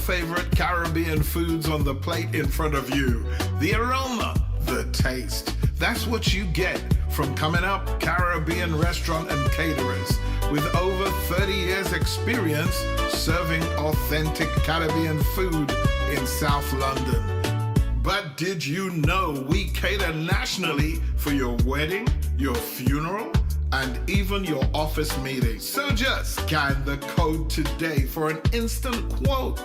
favorite Caribbean foods on the plate in front of you. The aroma, the taste. That's what you get from Coming Up Caribbean Restaurant and Caterers. With over 30 years experience serving authentic Caribbean food in South London. But did you know we cater nationally for your wedding, your funeral, and even your office meeting? So just scan the code today for an instant quote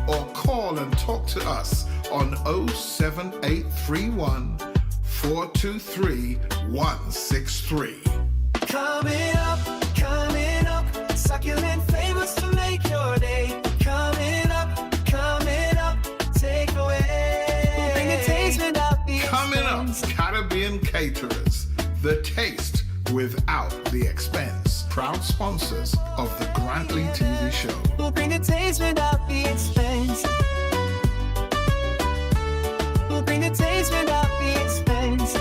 or call and talk to us on 07831 423 163. Coming up, succulent flavors to make your day. Coming up, take away. Bring a taste without the expense. Coming up, Caribbean Caterers, the taste without the expense. Proud sponsors of the Grantley TV show. We'll bring a taste without the expense. We'll bring a taste without the expense.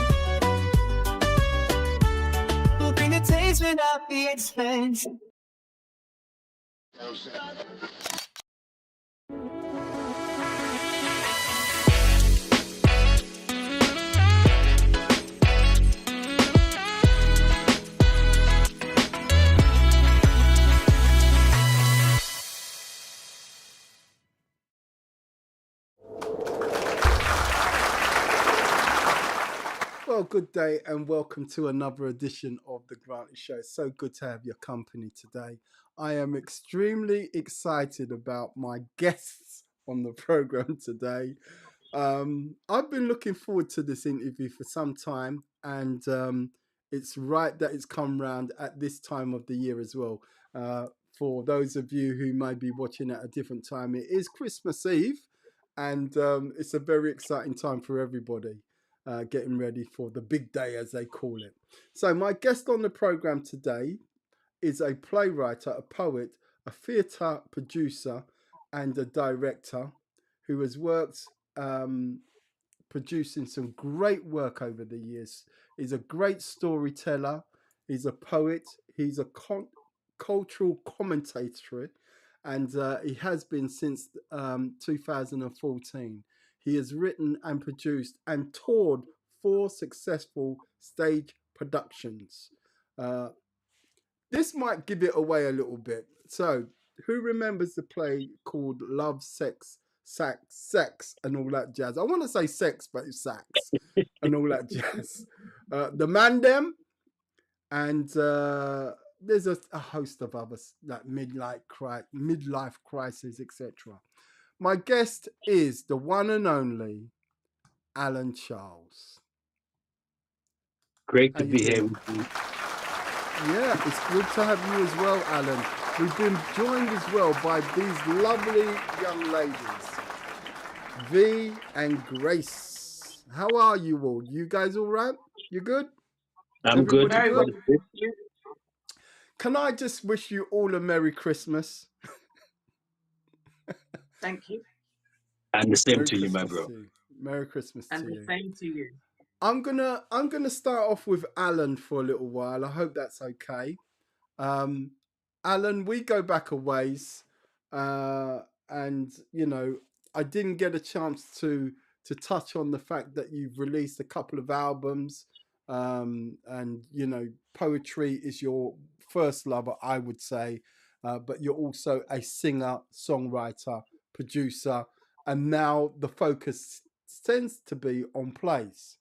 We'll bring a taste without the expense. Well, good day and welcome to another edition of the Grantley Show. It's so good to have your company today. I am extremely excited about my guests on the program today. I've been looking forward to this interview for some time, and it's right that it's come round at this time of the year as well. For those of you who may be watching at a different time, it is Christmas Eve, and it's a very exciting time for everybody. Getting ready for the big day, as they call it. So my guest on the program today is a playwright, a poet, a theatre producer and a director who has worked producing some great work over the years. He's a great storyteller, he's a poet, he's a cultural commentator, and he has been since 2014. He has written and produced and toured 4 successful stage productions. This might give it away a little bit. So, who remembers the play called Love, Sex, and all that jazz? I want to say sex, but it's sax and all that jazz. The Mans Dem, and there's a host of others, like Midlife Crisis, etc. My guest is the one and only Alan Charles. Great to be here with you. Yeah, it's good to have you as well, Alan. We've been joined as well by these lovely young ladies, V and Grace. How are you all? You guys all right? You good? I'm good. Everybody good? Can I just wish you all a Merry Christmas? Thank you. And the same Merry to you, my Christmas bro. to you. Merry Christmas And to the you. same to you. I'm gonna start off with Alan for a little while. I hope that's okay. Alan, we go back a ways, and you know, I didn't get a chance to touch on the fact that you've released a couple of albums, and you know, poetry is your first love, I would say, but you're also a singer, songwriter, producer, and now the focus tends to be on plays.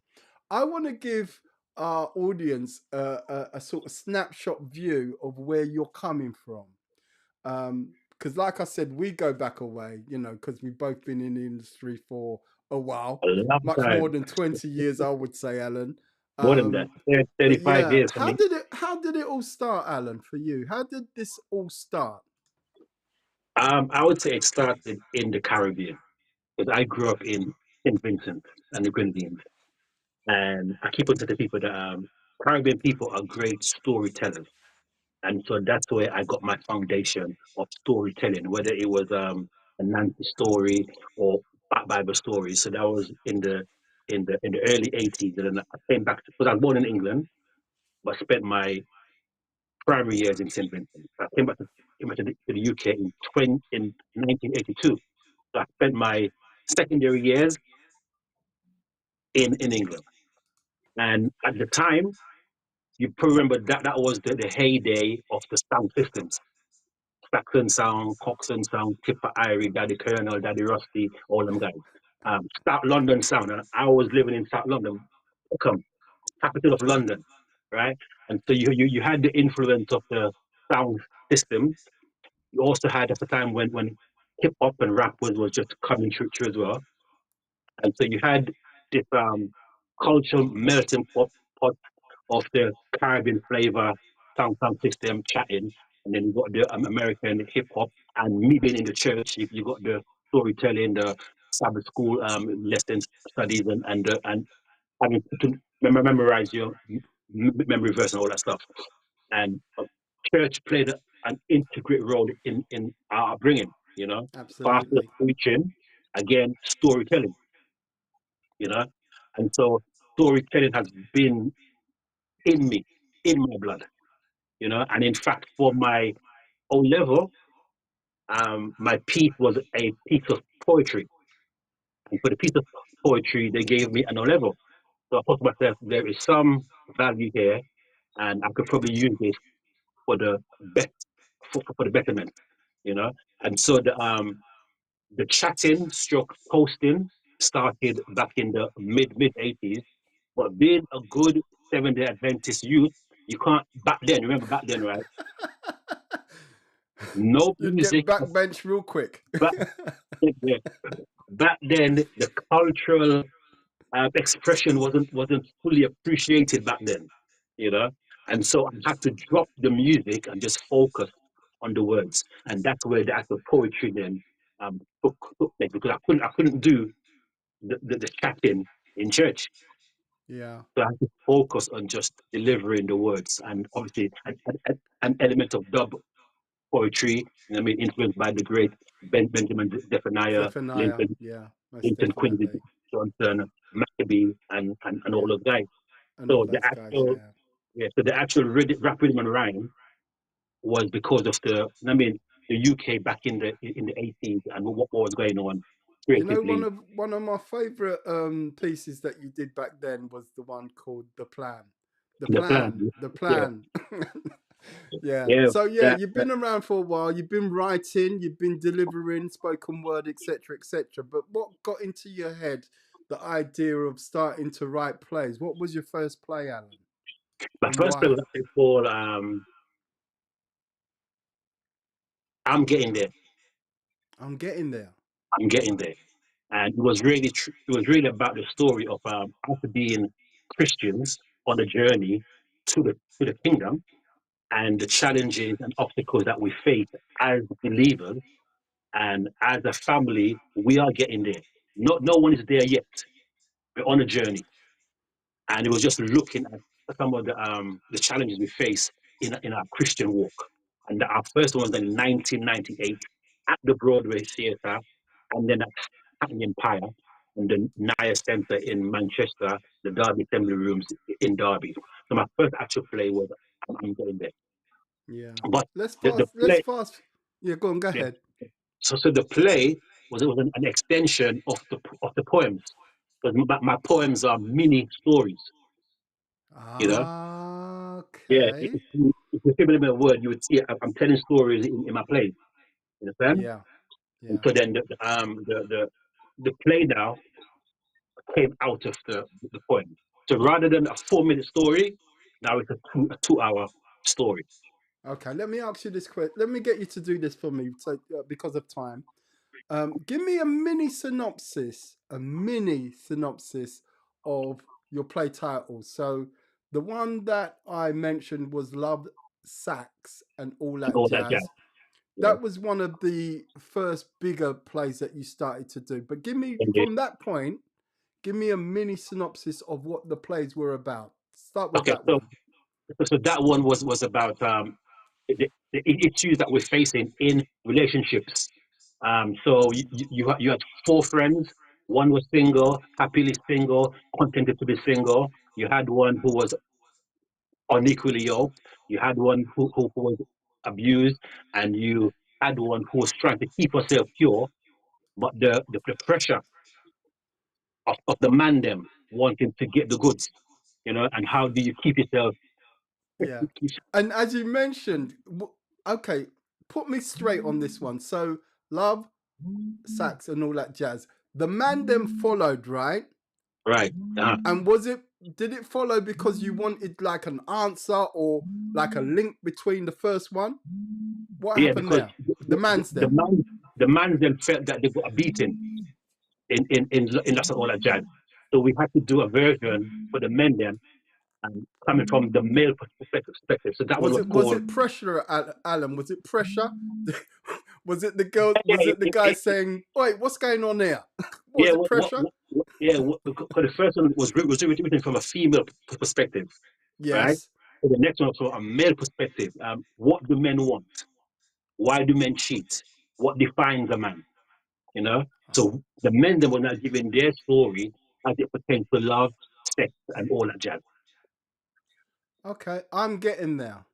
I want to give our audience a sort of snapshot view of where you're coming from. Because like I said, we go back a way, you know, because we've both been in the industry for a while, much more than 20 years, I would say, Alan. More than that, 35 years for me. How did it all start, Alan, for you? How did this all start? I would say it started in the Caribbean, because I grew up in St. Vincent and the Grenadines. And I keep on telling people that Caribbean people are great storytellers. And so that's where I got my foundation of storytelling, whether it was a Nancy story or Bible stories. So that was in the early 80s. And then I came back because I was born in England, but spent my primary years in St. Vincent. I came back to the UK in 1982. So I spent my secondary years in England. And at the time, you probably remember that was the heyday of the sound systems. Saxon Sound, Coxon Sound, Tipper Irie, Daddy Colonel, Daddy Rusty, all them guys. South London Sound, and I was living in South London, Peckham, capital of London, right? And so you had the influence of the sound system. You also had at the time when hip hop and rap was just coming through as well. And so you had this cultural melting pot of the Caribbean flavor sound system chatting, and then you got the American hip hop, and me being in the church, you got the storytelling, the Sabbath school lessons, studies, and having to memorize your memory verse and all that stuff. And church played an integrated role in our upbringing. You know, pastor Absolutely. preaching, again storytelling. You know, and so storytelling has been in me, in my blood. You know, and in fact, for my O level, my piece was a piece of poetry, and for the piece of poetry, they gave me an O level. So I thought to myself, there is some value here, and I could probably use this for the bet for the betterment, you know. And so the chatting stroke posting started back in the mid 80s. But being a good 7 Day Adventist youth, you can't back then. Remember back then, right? No You'd get music. backbench real quick. Back, yeah, back then, the cultural expression wasn't fully appreciated back then, you know. And so I had to drop the music and just focus on the words, and that's where the actual poetry then took place, because I couldn't do the chatting in church. Yeah. So I had to focus on just delivering the words, and obviously an element of dub poetry. You know, what I mean, influenced by the great Benjamin Zephaniah, Zephaniah. Lincoln, Yeah, most Lincoln Quincy definitely. Johnson, Maccabee, and all Yeah. those guys. And all So the those guys. actual Yeah. yeah, so the actual rap rhythm and rhyme was because of I mean, the UK back in the 80s and what was going on You know, creatively. one of my favorite pieces that you did back then was the one called "The Plan." The The plan, plan. The yeah, plan. Yeah. yeah, So yeah, that, you've that been around for a while. You've been writing. You've been delivering spoken word, etc., etc. But what got into your head the idea of starting to write plays? What was your first play, Alan, my and first play why? was actually called "I'm Getting There." I'm getting there. I'm getting there, and it was really it was really about the story of us being Christians on a journey to the kingdom, and the challenges and obstacles that we face as believers, and as a family. We are getting there. No one is there yet. We're on a journey, and it was just looking at some of the challenges we face in our Christian walk. And our first one was in 1998 at the Broadway Theatre, and then at Hackney Empire, and the Naya Centre in Manchester, the Derby Assembly Rooms in Derby. So my first actual play was I'm Getting There. Yeah. But Let's the fast. Let's play, fast. Yeah. Go on. Go yeah, ahead. so the play was it was an extension of the poems. Because my poems are mini stories, you know. Ah, Yeah, okay. if you give me a word, you would see I'm telling stories in my plays. You understand? Yeah. And Yeah. so then the play now came out of the poem. So rather than a 4 minute story, now it's a 2 hour story. Okay. Let me ask you this question. Let me get you to do this for me, so because of time. Give me a mini synopsis of your play title. So the one that I mentioned was Love, Sax, and All And That all that jazz. Jazz. Yeah, That was one of the first bigger plays that you started to do. But give me, indeed. from that point, give me a mini synopsis of what the plays were about. Start with Okay, that one. so that one was about the issues that we're facing in relationships. So you had four friends. One was single, happily single, contented to be single. You had one who was unequally yoked. You had one who was abused, and you had one who was trying to keep herself pure. but the pressure of the man them wanting to get the goods, and how do you keep yourself? Yeah. And as you mentioned, okay, put me straight on this one. So love, sax, and all that jazz. The man them followed, right? Right. And did it follow because you wanted like an answer or like a link between the first one? What Yeah, happened because there? The Mans the Dem. man then felt that they got a beating in Las Ola Jazz. So we had to do a version for the men then, and coming from the male perspective. So that one was Was called. it pressure, Alan? Was it pressure? Was it the girl? Yeah, Was it the guy saying, "Wait, what's going on here?" yeah, Was it pressure? because the first one was written from a female perspective, right? Yes. So the next one was from a male perspective. What do men want? Why do men cheat? What defines a man? You know. So the men that were not giving their story as it pertains to love, sex, and all that jazz. Okay, I'm getting there.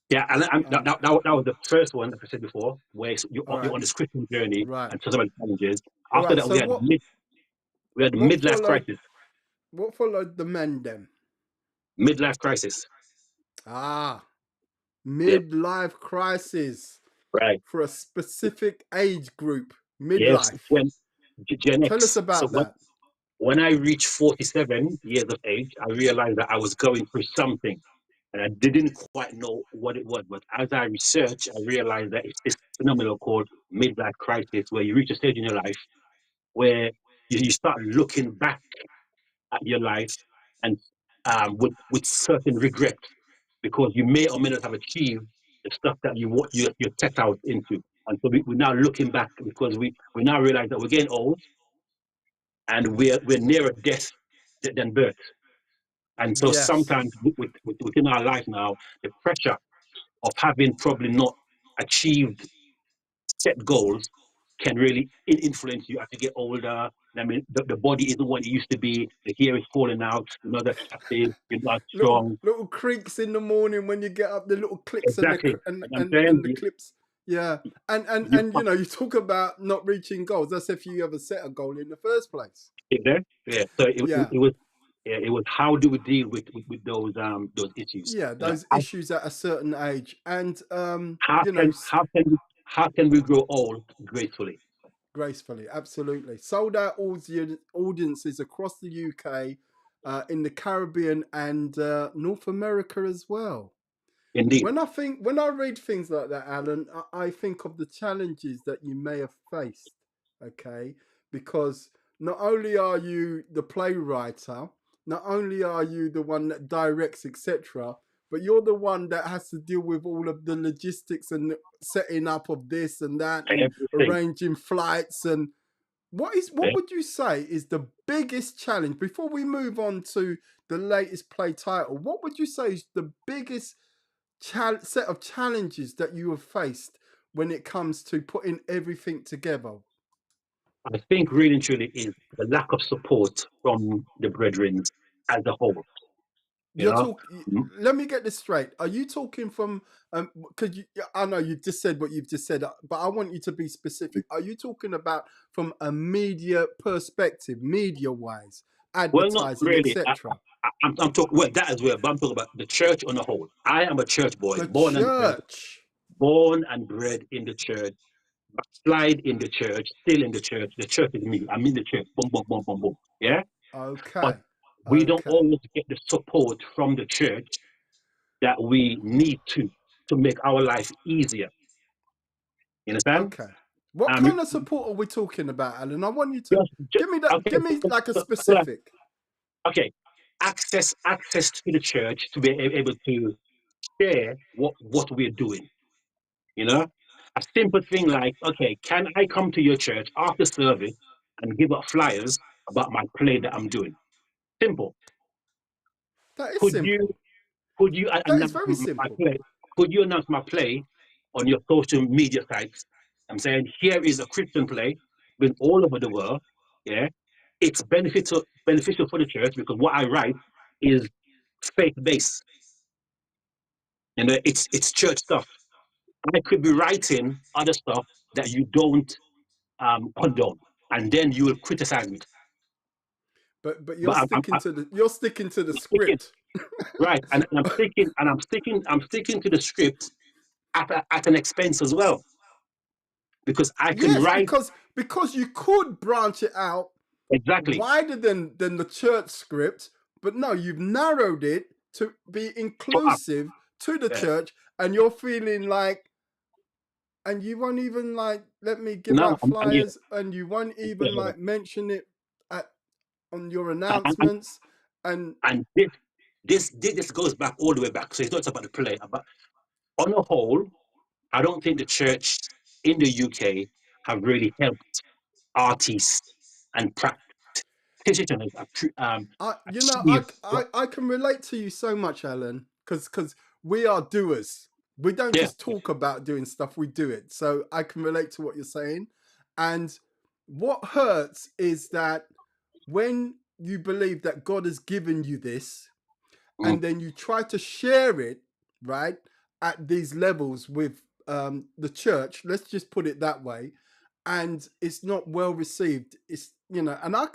Yeah, and that was the first one, like I said before, where All you're right. on the scripting journey Right. and some of the challenges. All After right. that, So we had the what midlife followed? crisis. What followed the men then? Midlife crisis. Ah, Yeah, midlife crisis right. for a specific age group. Yes, Midlife. when Gen Tell us X. So about that. when I reached 47 years of age, I realized that I was going through something. And I didn't quite know what it was. But as I researched, I realized that it's this phenomenon called midlife crisis, where you reach a stage in your life where you start looking back at your life and with certain regret, because you may or may not have achieved the stuff that you're set out into. And so we're now looking back because we now realize that we're getting old and we're nearer death than birth. And so Yes. sometimes within our life now, the pressure of having probably not achieved set goals can really influence you as you get older. I mean, the body isn't what it used to be. The hair is falling out. You're not attractive. You're not strong. Little creaks in the morning when you get up. The little clicks and Exactly. And I'm and saying the clips. Yeah. you And you talk about not reaching goals. That's if you ever set a goal in the first place. there. Yeah. So Yeah. it was. Yeah, it was how do we deal with those issues? Yeah, You know, those issues at a certain age. And how you know, can how can we how can we grow old gracefully? gracefully, absolutely. Sold out audiences across the UK, in the Caribbean and North America as well. Indeed. When I read things like that, Alan, I think of the challenges that you may have faced. Okay, because not only are you the playwright, not only are you the one that directs, etc., but you're the one that has to deal with all of the logistics and setting up of this and that and Everything. arranging flights and what Yeah. would you say is the biggest challenge before we move on to the latest play title? What would you say is the biggest set of challenges that you have faced when it comes to putting everything together? I think really and truly is the lack of support from the brethren as a whole. You You're know, talking. Mm, Let me get this straight. Are you talking from? Because I know you've just said what you've just said, but I want you to be specific. Are you talking about from a media perspective, media-wise, well, not advertising, really. etc.? I'm talking well that as well, but I'm talking about the church on the whole. I am a church boy, The church. born and bred in the church, slide in the church, still in the church. The church is me. I'm in the church. Boom, boom, boom, boom, boom. Yeah, but Okay. we don't Okay. always get the support from the church that we need to make our life easier. You understand? Okay. What Um, kind of support are we talking about, Alan? I want you to just give me that. okay. Give me like a So, specific. okay, access to the church to be able to share what we're doing. You know, a simple thing like, okay, can I come to your church after service and give out flyers about my play that I'm doing? Simple. That is Could you simple. That is announce very my simple. play? Could you announce my play on your social media sites? I'm saying here is a Christian play, been all over the world. Yeah, it's beneficial for the church because what I write is faith based. You know, it's church stuff. I could be writing other stuff that you don't condone, and then you will criticize me. But you're But sticking to the I'm sticking, script. right, and I'm sticking to the script at an expense as well, because I can Yes, write because you could branch it out exactly. wider than the church script, but no, you've narrowed it to be For us, inclusive to the yeah. church, and you're feeling like, and you won't even like let me give No, out and yeah, flyers, and you won't even yeah. like mention it at on your And, announcements, and and this goes back all the way back. So it's not about the play, but on a whole, I don't think the church in the UK have really helped artists and practitioners you know, achieve what. I can relate to you so much, Alan, because we are doers. We don't Yeah, just talk about doing stuff; we do it. So I can relate to what you're saying. And what hurts is that when you believe that God has given you this, mm, and then you try to share it, right, at these levels with the church. Let's just put it that way, and it's not well received. It's, you know, and I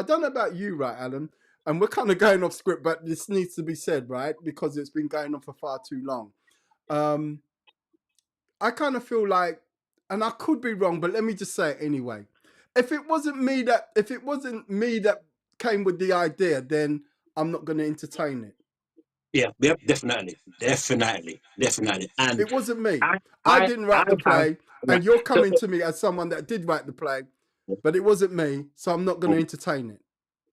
don't know about you, right, Alan, and we're kind of going off script, but this needs to be said, right, because it's been going on for far too long. I kind of feel like, and I could be wrong, but let me just say it anyway. If it wasn't me that came with the idea, then I'm not going to entertain it. yeah, definitely. And It wasn't me. I, I I, didn't I write the have play, right. and you're So, coming to me as someone that did write the play, but it wasn't me, so I'm not going to entertain it.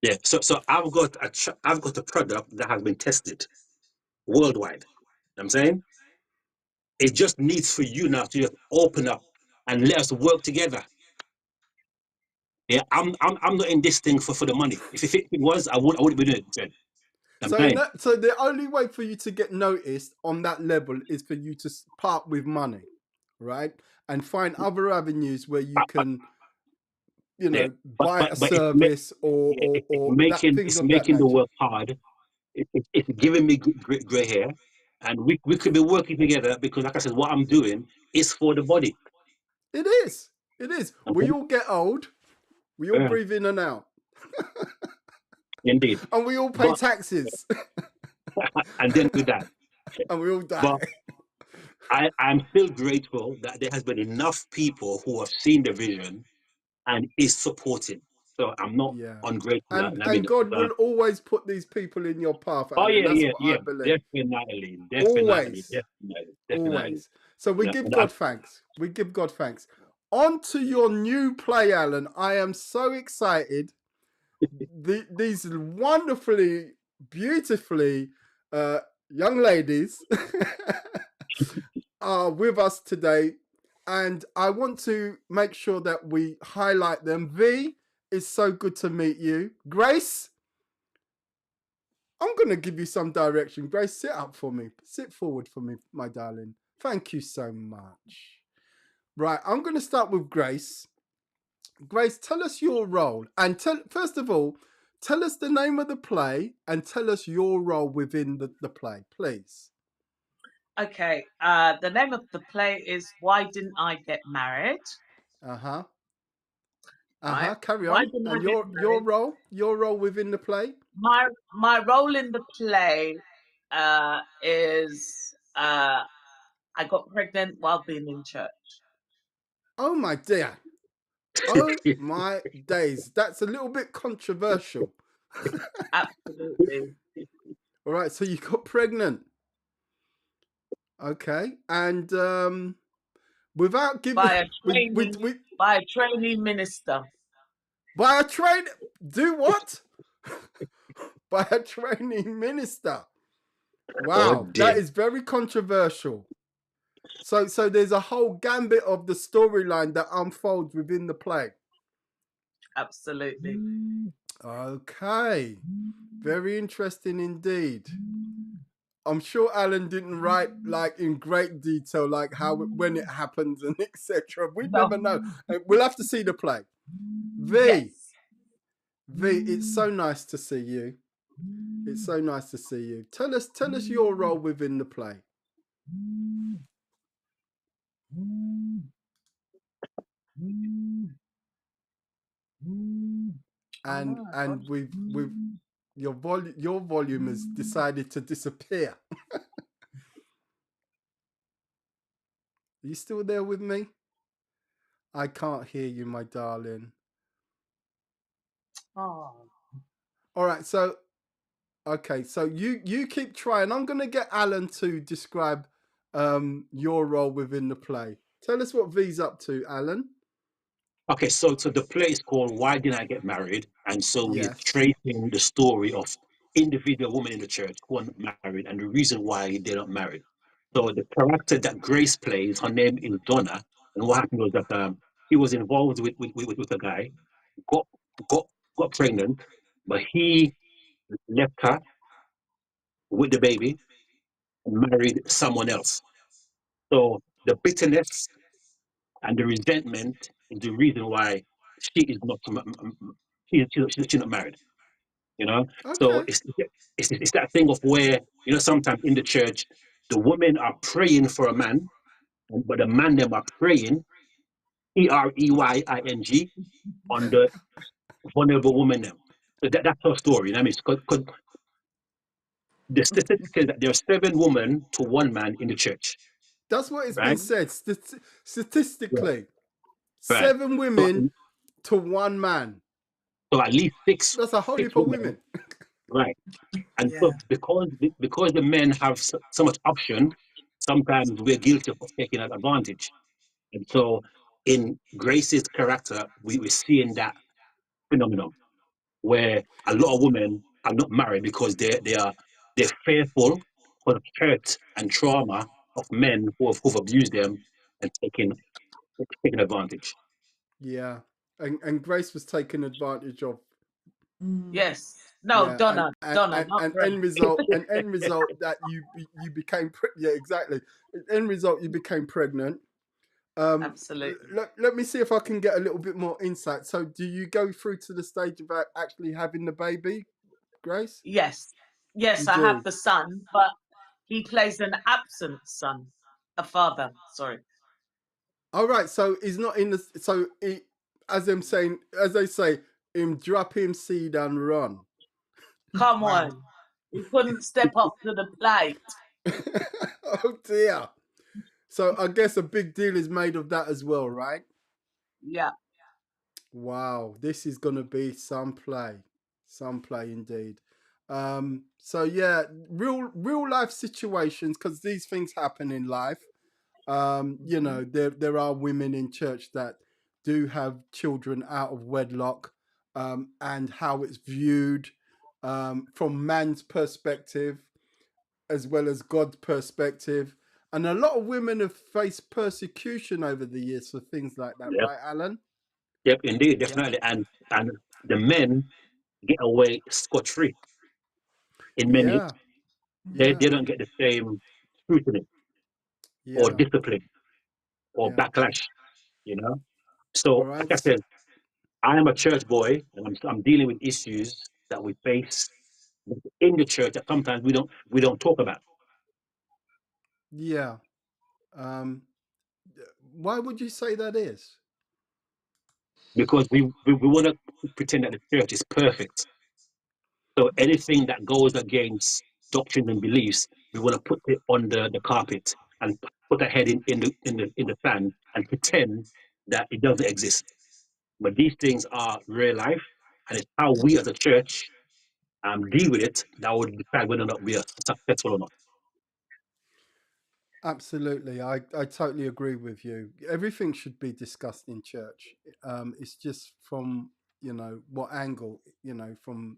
yeah, so I've got a product that has been tested worldwide. I'm saying it just needs for you now to just open up and let us work together. Yeah, I'm not in this thing for the money. If it was, I wouldn't be doing it. Jen. I'm saying, So the only way for you to get noticed on that level is for you to part with money, right, and find other avenues where you but, can, yeah, buy a but service it's or that making things of that the nature. work hard. It's giving me gray hair, and we could be working together because, like I said, what I'm doing is for the body. It is. It is. We Okay? all get old. We all Yeah, breathe in and out, indeed. and we all pay But taxes, and then with that, and we all but die. I'm still grateful that there has been enough people who have seen the vision and is supporting. So I'm not Yeah. ungrateful. I mean, And God will always put these people in your path, oh Alan. yeah, That's what I believe. Always. definitely. Always. So we Yeah, give and God thanks. We give God thanks. On to your new play, Alan. I am so excited. These wonderfully, beautifully young ladies are with us today. And I want to make sure that we highlight them. V, it's so good to meet you. Grace, I'm going to give you some direction. Grace, sit up for me. Sit forward for me, my darling. Thank you so much. Right, I'm going to start with Grace. Grace, tell us your role. And first of all, tell us the name of the play and tell us your role within the play, please. Okay, the name of the play is Why Didn't I Get Married? Uh-huh. Right? Carry Why on. didn't I And get married? your role within the play? My role in the play is I got pregnant while being in church. Oh my dear. Oh my days. That's a little bit controversial. Absolutely. All right, so you got pregnant. Okay. And without giving by a trainee minister. by a train do what? By a training minister. oh Wow, that dear. is very controversial. So there's a whole gambit of the storyline that unfolds within the play. Absolutely. Okay. Very interesting indeed. I'm sure Alan didn't write like in great detail, like how when it happens and etc. We No. never know. We'll have to see the play. Yes. V, it's so nice to see you. It's so nice to see you. Tell us your role within the play. and we've your volume has decided to disappear. Are you still there with me? I can't hear you, my darling. Oh. All right, so okay, so you keep trying. I'm gonna get Alan to describe your role within the play. Tell us what V's up to, Alan. Okay, so the play is called Why Didn't I Get Married? And so we're Yes. tracing the story of individual women in the church who are not married and the reason why they're not married. So the character that Grace plays, her name is Donna, and what happened was that he was involved with a guy, got got got pregnant, but he left her with the baby and married someone else. So the bitterness and the resentment is the reason why she is not she's not married. You know, so Okay. it's that thing of where sometimes in the church the women are praying for a man, but the man them are praying preying on the vulnerable woman them. So that's her story. You know what I mean? Because the statistic is that there are 7 women to 1 man in the church, That's what it's been right? said. Right. Statistically, Right. 7 So, women to 1 man. so at least six That's a whole six heap of women, women. right? And Yeah. so because the men have so much option, sometimes we're guilty of taking advantage. And so in Grace's character, we're seeing that phenomenon where a lot of women are not married because they're fearful for the hurt and trauma of men who've abused them and taken advantage. Yeah. And Grace was taken advantage of. Yes. No, Yeah, Donna, not and Grace. end result that you became yeah, exactly. End result you became pregnant. Absolutely. Let me see if I can get a little bit more insight. So do you go through to the stage of actually having the baby, Grace? Yes. Yes, You I have do. the son, but he plays an absent son. A father, sorry. All right, so he's not in the so he, as they say, him drop him seed and run. Come Wow. on. He couldn't step up to the plate. Oh dear. So I guess a big deal is made of that as well, right? Yeah. Wow, this is gonna be some play indeed. So yeah, real life situations because these things happen in life. You know, there are women in church that do have children out of wedlock, and how it's viewed from man's perspective as well as God's perspective. And a lot of women have faced persecution over the years for things like that, Yep, right, Alan? yep, indeed, Yeah. definitely. And the men get away scot free in many. Yeah. They Yeah. don't get the same scrutiny or Yeah. discipline or Yeah. backlash, you know. All So, like right. I said, I am a church boy, and I'm dealing with issues that we face in the church that sometimes we don't talk about Yeah. Um, why would you say that is? because we want to pretend that the church is perfect. So anything that goes against doctrine and beliefs, we want to put it under the carpet and put our head in the sand and pretend that it doesn't exist. But these things are real life, and it's how we as a church deal with it that will decide whether or not we are successful or not. Absolutely. I totally agree with you. Everything should be discussed in church. It's just from, what angle, from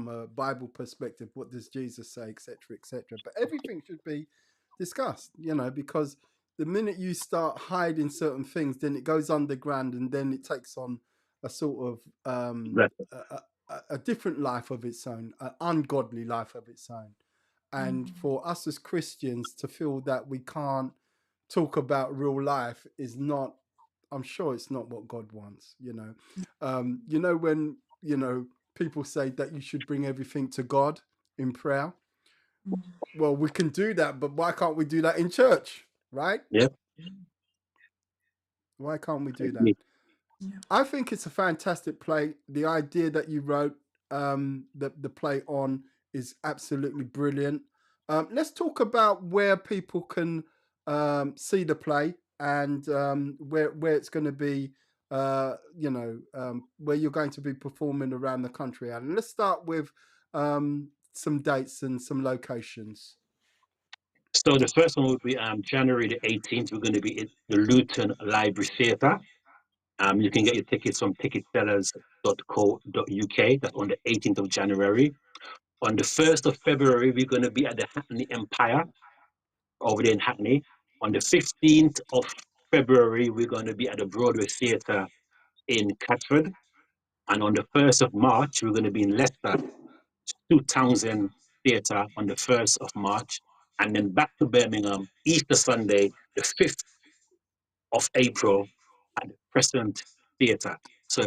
a Bible perspective, what does Jesus say, etc., etc. But everything should be discussed, because the minute you start hiding certain things, then it goes underground and then it takes on a sort of Exactly. a different life of its own, an ungodly life of its own. And for us as Christians to feel that we can't talk about real life is not, I'm sure it's not what God wants, when, people say that you should bring everything to God in prayer. Well, we can do that, but why can't we do that in church? Right? Yep. Why can't we do that? I think it's a fantastic play. The idea that you wrote the play on is absolutely brilliant. Let's talk about where people can see the play and where it's going to be, where you're going to be performing around the country. And let's start with some dates and some locations. So the first one will be January the 18th. We're going to be at the Luton Library Theatre. You can get your tickets from ticketsellers.co.uk. That's on the 18th of January. On the 1st of February, we're going to be at the Hackney Empire over there in Hackney. On the 15th of February, we're going to be at the Broadway Theatre in Catford. And on the 1st of March, we're going to be in Leicester, 2000 Theatre on the 1st of March. And then back to Birmingham, Easter Sunday, the 5th of April at the Crescent Theatre. So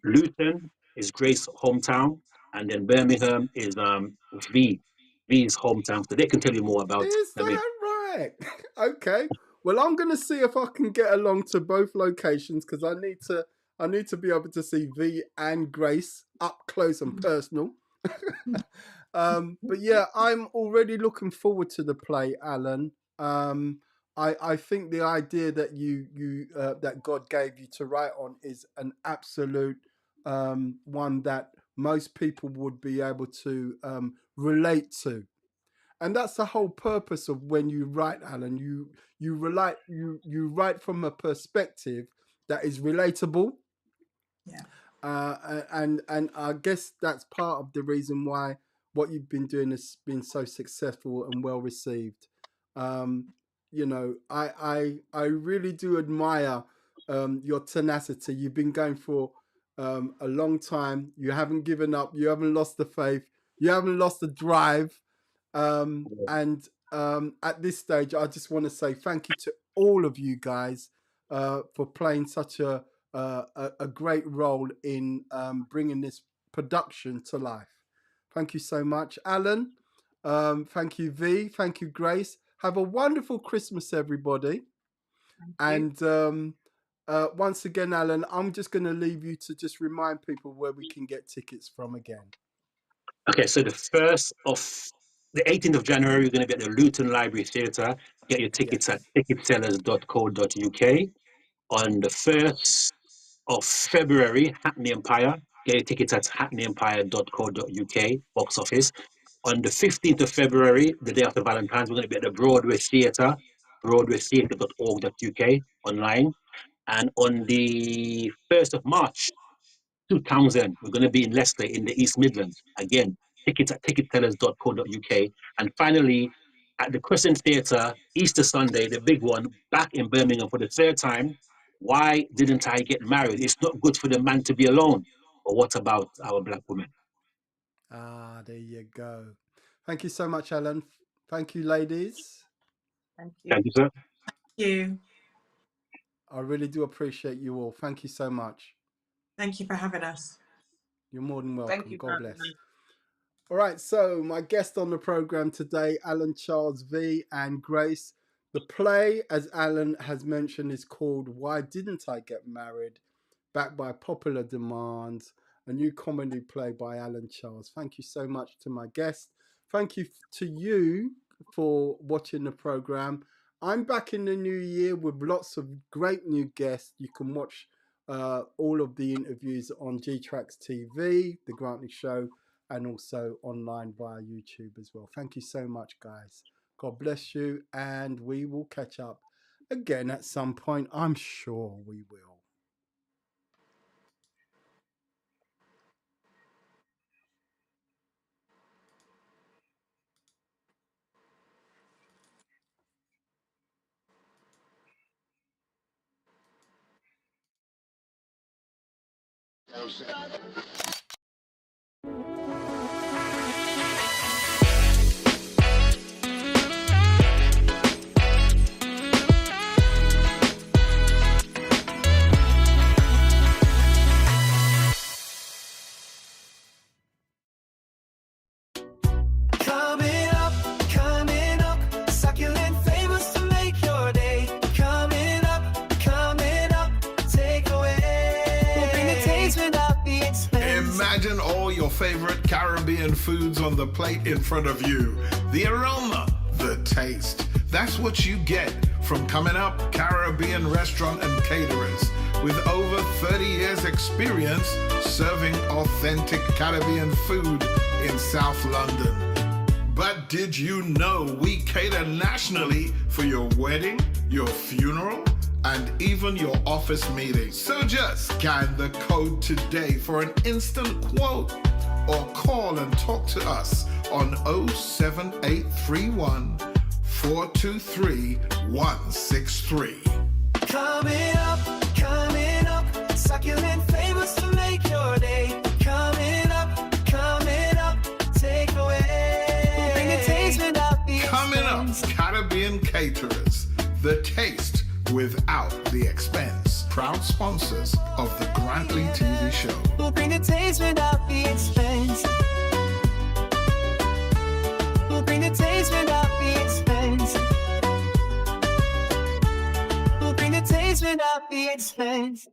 Luton is Grace's hometown, and then Birmingham is V's hometown. So they can tell you more about Is that right? Okay. Well, I'm going to see if I can get along to both locations because I need to be able to see V and Grace up close and personal. But yeah, I'm already looking forward to the play, Alan. I think the idea that you that God gave you to write on is an absolute one that most people would be able to relate to. And that's the whole purpose of when you write, Alan. You write from a perspective that is relatable. Yeah. And I guess that's part of the reason why what you've been doing has been so successful and well received. You know, I really do admire your tenacity. You've been going for a long time. You haven't given up. You haven't lost the faith. You haven't lost the drive. And at this stage, I just want to say thank you to all of you guys for playing such a great role in bringing this production to life. Thank you so much, Alan. Thank you, V. Thank you, Grace. Have a wonderful Christmas, everybody. And once again, Alan, I'm just going to leave you to just remind people where we can get tickets from again. Okay, so the 18th of January, we're going to be at the Luton Library Theatre. Get your tickets at ticketsellers.co.uk. On the 1st of February, Hackney Empire. Get your tickets at hackneyempire.co.uk, box office. On the 15th of February, the day after Valentine's, we're going to be at the Broadway Theatre, broadwaytheatre.org.uk, online. And on the 1st of March, 2000, we're going to be in Leicester in the East Midlands. Again, tickets at ticketsellers.co.uk. And finally, at the Crescent Theatre, Easter Sunday, the big one, back in Birmingham for the 3rd time. Why didn't I get married? It's not good for the man to be alone. But what about our black women? Ah, there you go. Thank you so much, Alan. Thank you, ladies. Thank you. Thank you, sir. Thank you. I really do appreciate you all. Thank you so much. Thank you for having us. You're more than welcome. Thank you. God bless. All right, so my guest on the program today, Alan Charles V and Grace. The play, as Alan has mentioned, is called Why Didn't I Get Married? Backed by popular demand, a new comedy play by Alan Charles. Thank you so much to my guest. Thank you to you for watching the program. I'm back in the new year with lots of great new guests. You can watch all of the interviews on G-Tracks TV, The Grantley Show, and also online via YouTube as well. Thank you so much, guys. God bless you, and we will catch up again at some point. I'm sure we will. Coming up, succulent flavors to make your day. Coming up, take away. Imagine all your favorite Caribbean foods on the plate in front of you. The aroma, the taste. That's what you get from Coming Up Caribbean Restaurant and Caterers. With over 30 years experience serving authentic Caribbean food in South London. But did you know we cater nationally for your wedding, your funeral, and even your office meeting? So just scan the code today for an instant quote or call and talk to us on 07831 423 163. Coming up, succulent flavors to make your day. Coming up, take away. Bring a taste without the Coming up, expense. Caribbean Caterers, the taste without the expense. Proud sponsors of the Grantley TV show. We'll bring a taste without the expense. We'll bring a taste without the expense. We'll bring a taste without the expense.